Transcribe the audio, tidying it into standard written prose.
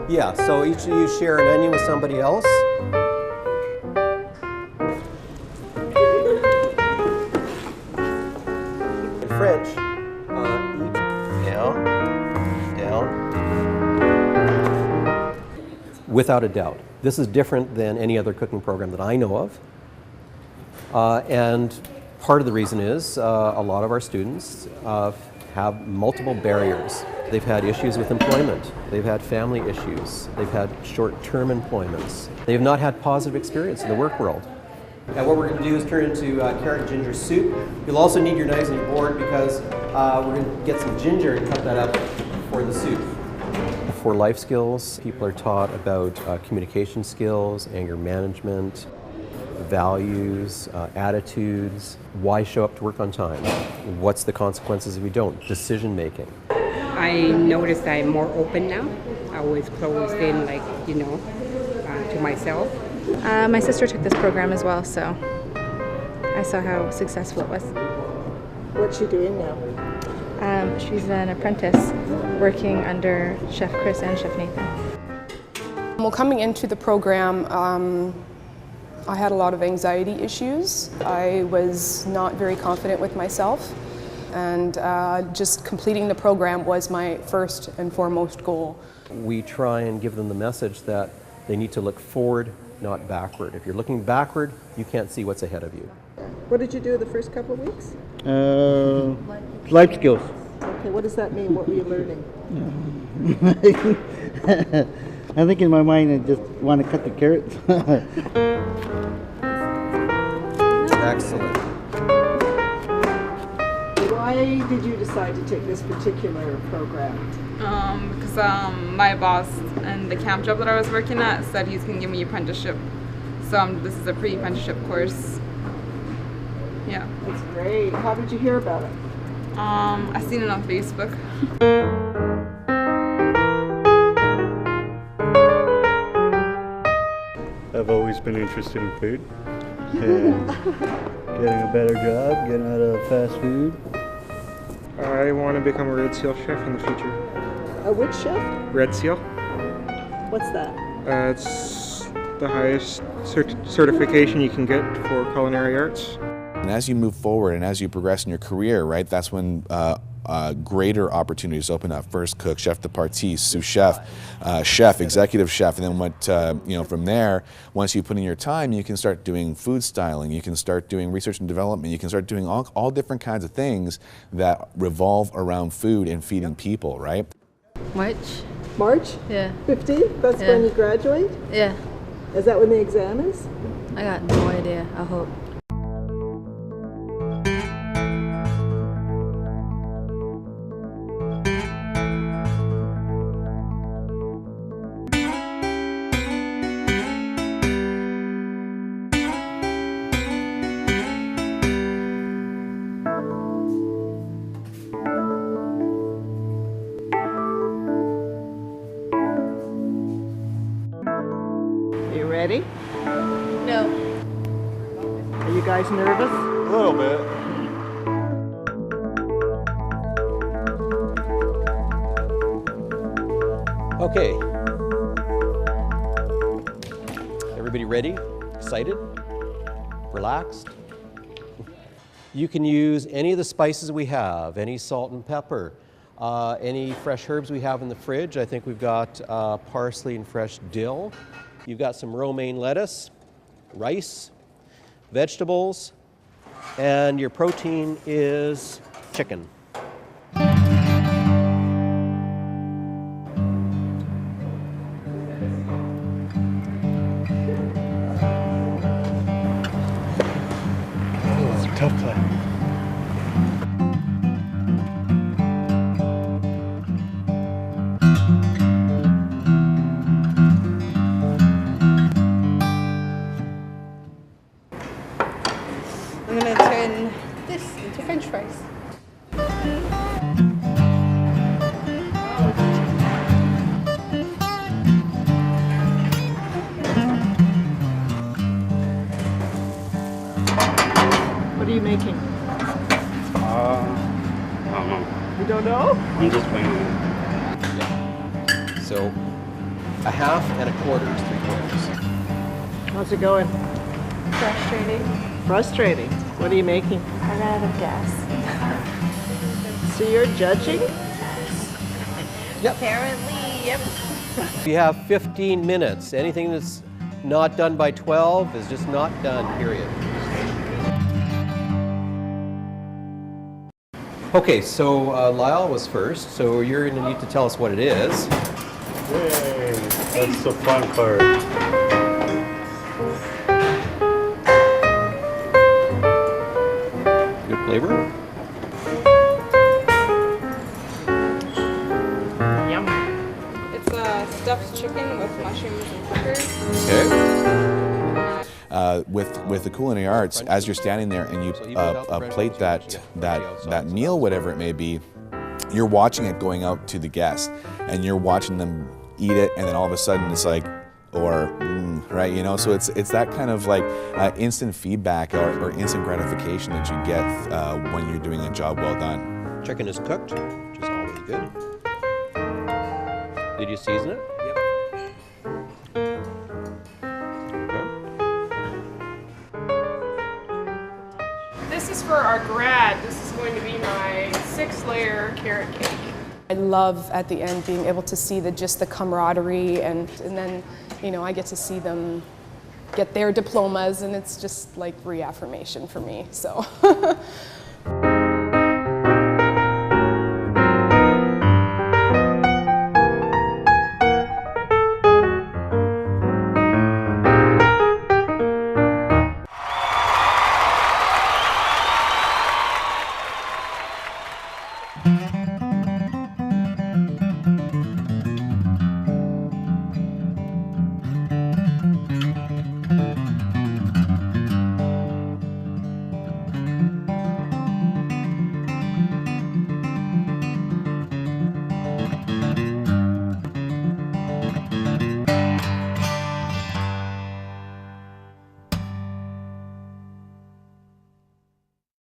Yeah, so each of you share an onion with somebody else. In French, eat down, down. Without a doubt. This is different than any other cooking program that I know of. And part of the reason is a lot of our students have multiple barriers. They've had issues with employment. They've had family issues. They've had short-term employments. They've not had positive experience in the work world. And what we're going to do is turn into carrot and ginger soup. You'll also need your knives and your board because we're going to get some ginger and cut that up for the soup. For life skills, people are taught about communication skills, anger management, values, attitudes, why show up to work on time, what's the consequences if you don't, decision making. I noticed I'm more open now. I was closed in, like, to myself. My sister took this program as well, so I saw how successful it was. What's she doing now? She's an apprentice working under Chef Chris and Chef Nathan. Well, coming into the program, I had a lot of anxiety issues. I was not very confident with myself, and just completing the program was my first and foremost goal. We try and give them the message that they need to look forward, not backward. If you're looking backward, you can't see what's ahead of you. What did you do the first couple of weeks? Life skills. Okay, what does that mean? What were you learning? I think in my mind I just want to cut the carrots. Excellent. Why did you decide to take this particular program? Because my boss and the camp job that I was working at said he's going to give me apprenticeship. So this is a pre-apprenticeship course. Yeah. That's great. How did you hear about it? I seen it on Facebook. I've always been interested in food. And getting a better job, getting out of fast food. I want to become a Red Seal chef in the future. A which chef? Red Seal. What's that? It's the highest certification you can get for culinary arts. And as you move forward and as you progress in your career, right, that's when greater opportunities open up. First cook, chef de partie, sous chef, chef, executive chef, and then from there, once you put in your time, you can start doing food styling, you can start doing research and development, you can start doing all different kinds of things that revolve around food and feeding people, right? March? Yeah. 15th? That's when you graduate? Yeah. Is that when the exam is? I got no idea, I hope. Ready? No. Are you guys nervous? A little bit. Okay. Everybody ready? Excited? Relaxed? You can use any of the spices we have, any salt and pepper, any fresh herbs we have in the fridge. I think we've got parsley and fresh dill. You've got some romaine lettuce, rice, vegetables, and your protein is chicken. It's a tough class. I'm going to turn this into French fries. What are you making? I don't know. You don't know? I'm just playing with it. So A half and a quarter is 3/4. How's it going? Frustrating. Frustrating. What are you making? I ran out of gas. So you're judging? Apparently, yep. You have 15 minutes. Anything that's not done by 12 is just not done, period. Okay, so Lyle was first, so you're going to need to tell us what it is. Yay! That's the fun part. Good flavor? Yum. It's a stuffed chicken with mushrooms and peppers. Okay. With the culinary arts, as you're standing there and you plate that meal, whatever it may be, you're watching it going out to the guest, and you're watching them eat it, and then all of a sudden it's like, right, you know. So it's that kind of like instant feedback or instant gratification that you get when you're doing a job well done. Chicken is cooked, which is always good. Did you season it? Yep. This is for our grad. This is going to be my 6-layer carrot cake. I love at the end being able to see just the camaraderie, and then, you know, I get to see them get their diplomas, and it's just like reaffirmation for me. So.